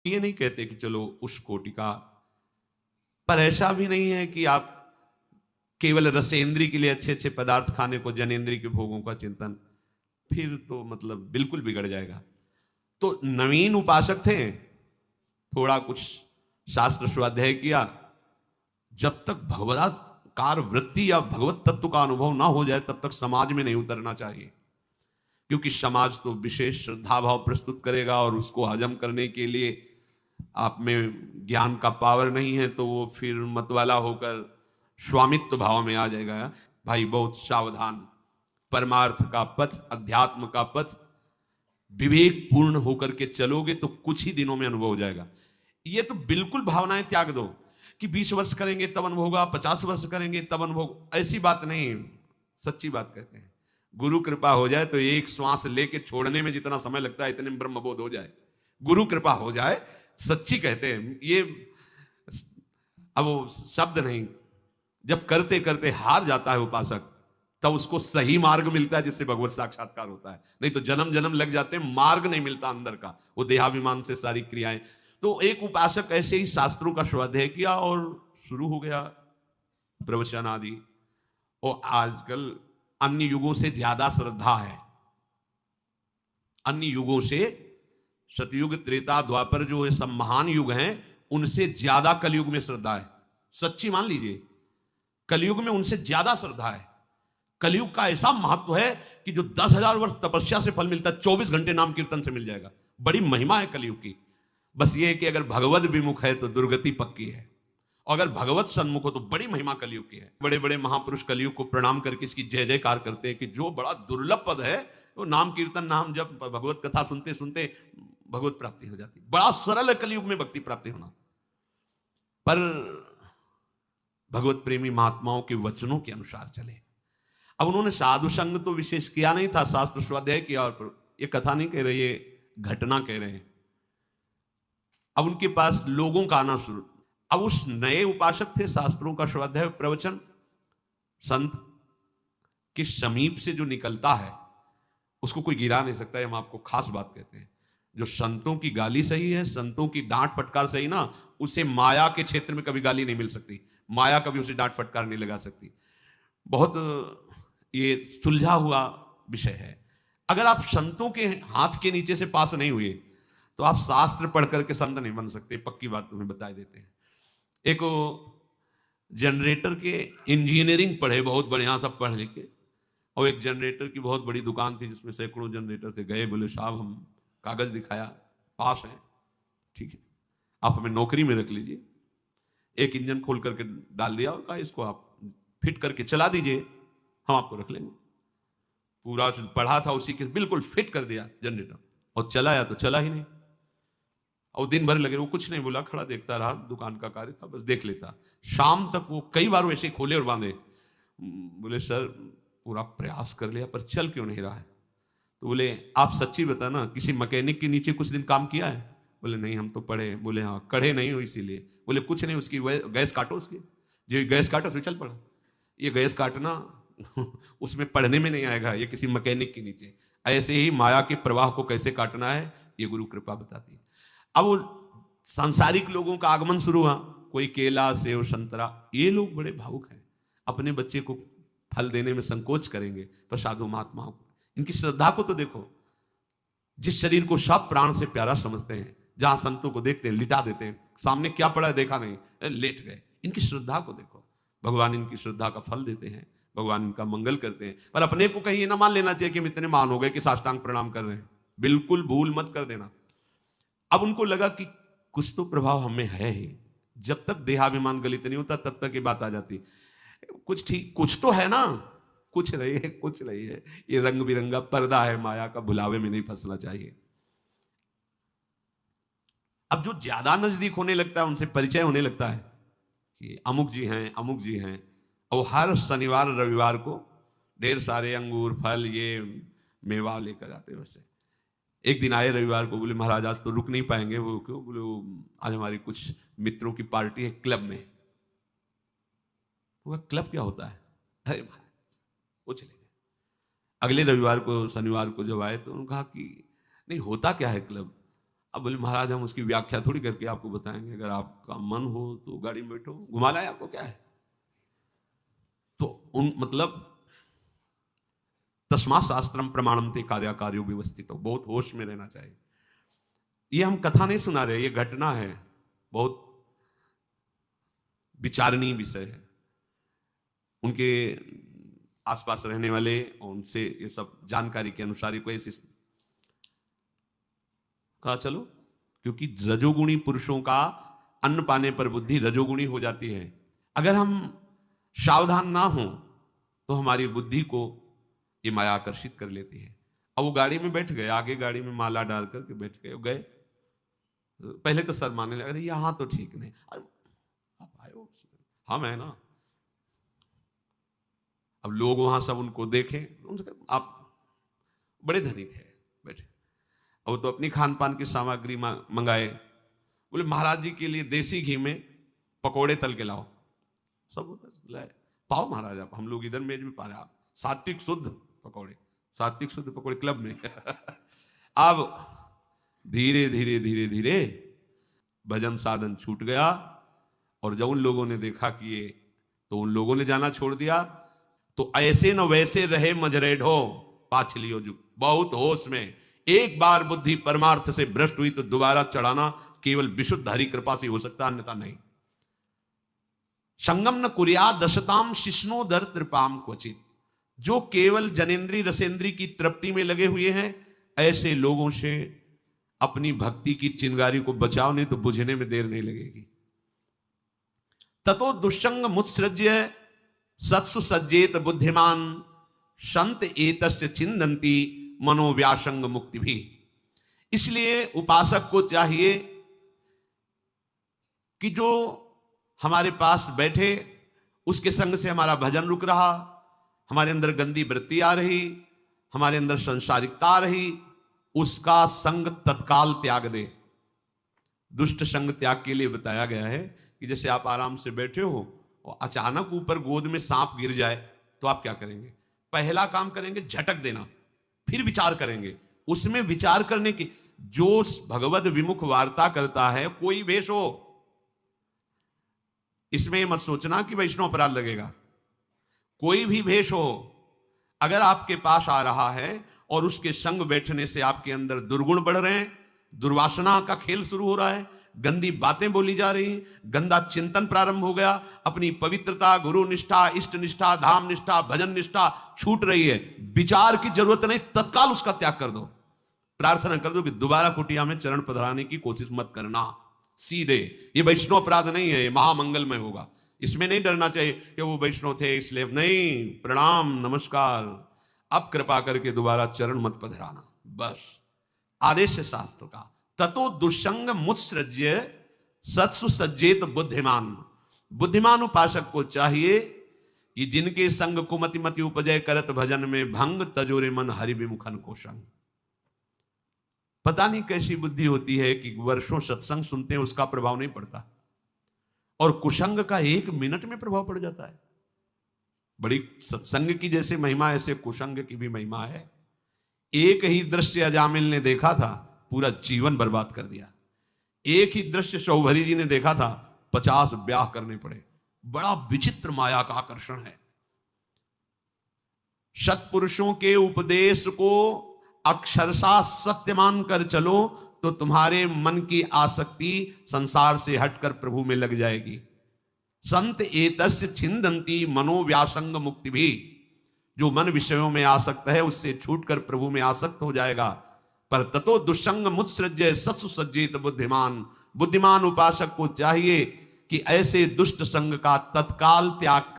ये नहीं कहते कि चलो उस कोटि का, पर ऐसा भी नहीं है कि आप केवल रसेंद्री के लिए अच्छे अच्छे पदार्थ खाने को, जनेंद्री के भोगों का चिंतन, फिर तो मतलब बिल्कुल बिगड़ जाएगा। तो नवीन उपासक थे, थोड़ा कुछ शास्त्र स्वाध्याय किया, जब तक भगवदाकार वृत्ति या भगवत तत्व का अनुभव ना हो जाए तब तक समाज में नहीं उतरना चाहिए, क्योंकि समाज तो विशेष श्रद्धा भाव प्रस्तुत करेगा और उसको हजम करने के लिए आप में ज्ञान का पावर नहीं है, तो वो फिर मतवाला होकर स्वामित्व भाव में आ जाएगा। भाई बहुत सावधान, परमार्थ का पथ, अध्यात्म का पथ विवेक पूर्ण होकर के चलोगे तो कुछ ही दिनों में अनुभव हो जाएगा। ये तो बिल्कुल भावनाएं त्याग दो कि 20 वर्ष करेंगे तब अनुभव होगा, 50 वर्ष करेंगे तब अनुभव, ऐसी बात नहीं। सच्ची बात कहते हैं, गुरु कृपा हो जाए तो एक श्वास लेके छोड़ने में जितना समय लगता है इतने में ब्रह्मबोध हो जाए। गुरु कृपा हो जाए, सच्ची कहते हैं ये। अब वो शब्द नहीं, जब करते करते हार जाता है उपासक, तब उसको सही मार्ग मिलता है जिससे भगवत साक्षात्कार होता है। नहीं तो जन्म जन्म लग जाते हैं, मार्ग नहीं मिलता अंदर का, वो देहाभिमान से सारी क्रियाएं। तो एक उपासक ऐसे ही शास्त्रों का स्वाध्याय किया और शुरू हो गया प्रवचन आदि। और आजकल अन्य युगों से ज्यादा श्रद्धा है, अन्य युगों से, सतयुग त्रेता द्वापर जो ये सब महान युग हैं उनसे ज्यादा कलयुग में श्रद्धा है। सच्ची मान लीजिए, कलयुग में उनसे ज्यादा श्रद्धा है। कलयुग का ऐसा महत्व है कि जो 10,000 वर्ष तपस्या से फल मिलता है 24 घंटे नाम कीर्तन से मिल जाएगा। बड़ी महिमा है कलयुग की। बस ये है कि अगर भगवत विमुख है तो दुर्गति पक्की है, और अगर भगवत सन्मुख हो तो बड़ी महिमा कलयुग की है। बड़े बड़े महापुरुष कलयुग को प्रणाम करके इसकी जय जयकार करते हैं कि जो बड़ा दुर्लभ पद है, वो नाम कीर्तन, नाम जब भगवत कथा सुनते सुनते भगवत प्राप्ति हो जाती। बड़ा सरल है कलयुग में भक्ति प्राप्ति होना। पर भगवत प्रेमी महात्माओं के वचनों के अनुसार चले। अब उन्होंने साधु संग तो विशेष किया नहीं था, शास्त्र स्वाध्याय किया, और ये कथा नहीं कह रहे, ये घटना कह रहे हैं। अब उनके पास लोगों का आना शुरू। अब उस नए उपासक थे, शास्त्रों का स्वाध्याय प्रवचन संत के समीप से जो निकलता है उसको कोई गिरा नहीं सकता है। हम आपको खास बात कहते हैं, जो संतों की गाली सही है, संतों की डांट फटकार सही ना, उसे माया के क्षेत्र में कभी गाली नहीं मिल सकती, माया कभी उसे डांट फटकार नहीं लगा सकती। बहुत ये सुलझा हुआ विषय है। अगर आप संतों के हाथ के नीचे से पास नहीं हुए तो आप शास्त्र पढ़ करके संत नहीं बन सकते, पक्की बात तुम्हें बता देते हैं। एक जनरेटर के इंजीनियरिंग पढ़े, बहुत बढ़िया सब पढ़ लिख के, और एक जनरेटर की बहुत बड़ी दुकान थी जिसमें सैकड़ों जनरेटर थे। गए, बोले साहब हम कागज दिखाया, पास है, ठीक है आप हमें नौकरी में रख लीजिए। एक इंजन खोल करके डाल दिया और कहा इसको आप फिट करके चला दीजिए, हम आपको रख लेंगे। पूरा पढ़ा था उसी के, बिल्कुल फिट कर दिया जनरेटर, और चलाया तो चला ही नहीं। और दिन भर लगे, वो कुछ नहीं बोला, खड़ा देखता रहा, दुकान का कार्य था, बस देख लेता। शाम तक वो कई बार वैसे खोले और बांधे। बोले सर पूरा प्रयास कर लिया पर चल क्यों नहीं रहा है? तो बोले आप सच्ची बताना, किसी मैकेनिक के नीचे कुछ दिन काम किया है? बोले नहीं हम तो पढ़े। बोले हाँ कढ़े नहीं हो इसीलिए। बोले कुछ नहीं, उसकी गैस काटो, उसकी जो गैस काटो फिर चल पड़ा। ये गैस काटना उसमें पढ़ने में नहीं आएगा, ये किसी मैकेनिक के नीचे। ऐसे ही माया के प्रवाह को कैसे काटना है ये गुरु कृपा बताती है। अब वो सांसारिक लोगों का आगमन शुरू हुआ, कोई केला सेव संतरा, ये लोग बड़े भावुक हैं, अपने बच्चे को फल देने में संकोच करेंगे, पर साधु महात्माओं को, इनकी श्रद्धा को तो देखो। जिस शरीर को सब प्राण से प्यारा समझते हैं, जहां संतों को देखते हैं लिटा देते हैं, सामने क्या पड़ा है देखा नहीं, लेट गए। इनकी श्रद्धा को देखो, भगवान इनकी श्रद्धा का फल देते हैं, भगवान इनका मंगल करते हैं। पर अपने को कहीं ये ना मान लेना चाहिए कि हम इतने महान हो गए कि साष्टांग प्रणाम कर रहे हैं, बिल्कुल भूल मत कर देना। अब उनको लगा कि कुछ तो प्रभाव हमें है ही, जब तक देहाभिमान गलित नहीं होता तब तक ये बात आ जाती, कुछ ठीक, कुछ तो है ना, कुछ रही है, कुछ रही है। ये रंग बिरंगा पर्दा है माया का, भुलावे में नहीं फंसना चाहिए। अब जो ज्यादा नजदीक होने लगता है, उनसे परिचय होने लगता है कि अमुक जी हैं, अमुक जी हैं, और हर शनिवार रविवार को ढेर सारे अंगूर फल ये मेवा लेकर आते। वैसे एक दिन आए रविवार को, बोले महाराज आज तो रुक नहीं पाएंगे। वो क्यों? बोले वो आज हमारी कुछ मित्रों की पार्टी है क्लब में। वो क्लब क्या होता है? अरे भाई वो चले गए। अगले रविवार को, शनिवार को जब आए तो उन्होंने कहा कि नहीं होता क्या है क्लब? अब बोले महाराज हम उसकी व्याख्या थोड़ी करके आपको बताएंगे, अगर आपका मन हो तो गाड़ी में बैठो, घुमा लाए आपको, क्या है। तो उन मतलब तस्मा शास्त्रम प्रमाणम ते कार्याकार्यो व्यवस्थित हो, बहुत होश में रहना चाहिए। ये हम कथा नहीं सुना रहे, ये घटना है, बहुत विचारणीय विषय है। उनके आसपास रहने वाले और उनसे ये सब जानकारी के अनुसार कोई ऐसी कहा चलो, क्योंकि रजोगुणी पुरुषों का अन्न पाने पर बुद्धि रजोगुणी हो जाती है। अगर हम सावधान ना हो तो हमारी बुद्धि को ये माया आकर्षित कर लेती है। अब वो गाड़ी में बैठ गए, आगे गाड़ी में माला डाल करके बैठ गए। पहले तो सर मानने लगे, अरे यहाँ तो ठीक नहीं, आप आए हो, हम है ना। अब लोग वहां सब उनको देखें, उनसे आप बड़े धनी थे, बैठे। अब तो अपनी खान पान की सामग्री मंगाए, बोले महाराज जी के लिए देसी घी में पकोड़े तल के लाओ। सब लाए, पाओ महाराज आप, हम लोग इधर मेज में पा रहे, आप सात्विक शुद्ध पकोड़े, सात्विक शुद्ध पकोड़े क्लब में। अब धीरे धीरे धीरे धीरे भजन साधन छूट गया, और जब उन लोगों ने देखा कि ये, तो उन लोगों ने जाना छोड़ दिया। तो ऐसे न वैसे रहे मजरे ढो पाछलियो जु, बहुत होश में। एक बार बुद्धि परमार्थ से भ्रष्ट हुई तो दोबारा चढ़ाना केवल विशुद्ध हरि कृपा से हो सकता, अन्यथा नहीं। संगम न कुरिया दशताम शिष्णो दर त्रिपाम क्वचित, जो केवल जनेन्द्री रसेंद्री की तृप्ति में लगे हुए हैं, ऐसे लोगों से अपनी भक्ति की चिंगारी को बचाओ, नहीं तो बुझने में देर नहीं लगेगी। ततो दुष्संग मुत्सृज्य सत्सु सज्जेत बुद्धिमान, संत एतस्य छिन्दन्ति मनोव्यासंग मुक्ति भी। इसलिए उपासक को चाहिए कि जो हमारे पास बैठे, उसके संग से हमारा भजन रुक रहा, हमारे अंदर गंदी वृत्ति आ रही, हमारे अंदर संसारिकता आ रही, उसका संग तत्काल त्याग दे। दुष्ट संग त्याग के लिए बताया गया है कि जैसे आप आराम से बैठे हो और अचानक ऊपर गोद में सांप गिर जाए तो आप क्या करेंगे? पहला काम करेंगे झटक देना, फिर विचार करेंगे। उसमें विचार करने की, जो भगवद विमुख वार्ता करता है, कोई भेष हो, इसमें मत सोचना कि वैष्णव अपराध लगेगा। कोई भी भेष हो, अगर आपके पास आ रहा है और उसके संग बैठने से आपके अंदर दुर्गुण बढ़ रहे हैं, दुर्वासना का खेल शुरू हो रहा है, गंदी बातें बोली जा रही, गंदा चिंतन प्रारंभ हो गया, अपनी पवित्रता, गुरु निष्ठा, इष्ट निष्ठा, धाम निष्ठा, भजन निष्ठा छूट रही है, विचार की जरूरत नहीं, तत्काल उसका त्याग कर दो। प्रार्थना कर दो कि दोबारा कुटिया में चरण पधराने की कोशिश मत करना, सीधे। ये वैष्णव अपराध नहीं है, ये महामंगलमय होगा। इसमें नहीं डरना चाहिए कि वो वैष्णव थे इसलिए, नहीं, प्रणाम नमस्कार, अब कृपा करके दोबारा चरण मत पधराना, बस आदेश है शास्त्र का। ततो दुष्संग मुत्सृज्य सत्सु सज्जेत बुद्धिमान। बुद्धिमान उपासक को चाहिए कि जिनके संग कुमति मति उपजय करत भजन में भंग, तजोरे मन हरि विमुखन कोशंग। पता नहीं कैसी बुद्धि होती है कि वर्षों सत्संग सुनते हैं, उसका प्रभाव नहीं पड़ता, और कुसंग का 1 मिनट में प्रभाव पड़ जाता है। बड़ी सत्संग की जैसे महिमा, ऐसे कुसंग की भी महिमा है। एक ही दृश्य अजामिल ने देखा था, पूरा जीवन बर्बाद कर दिया। एक ही दृश्य शौभरी जी ने देखा था, 50 ब्याह करने पड़े। बड़ा विचित्र माया का आकर्षण है। सत्पुरुषों के उपदेश को अक्षरशः सत्य मान कर चलो तो तुम्हारे मन की आसक्ति संसार से हटकर प्रभु में लग जाएगी। संत एतस्य छिन्दन्ति मनोव्यासंग मुक्ति भी, जो मन विषयों में आसक्त है उससे छूटकर प्रभु में आसक्त हो जाएगा। पर ततो दुष्संग मुत्सृज्य सत्सु सज्जित बुद्धिमान। बुद्धिमान उपासक को चाहिए कि ऐसे दुष्ट संग का तत्काल त्याग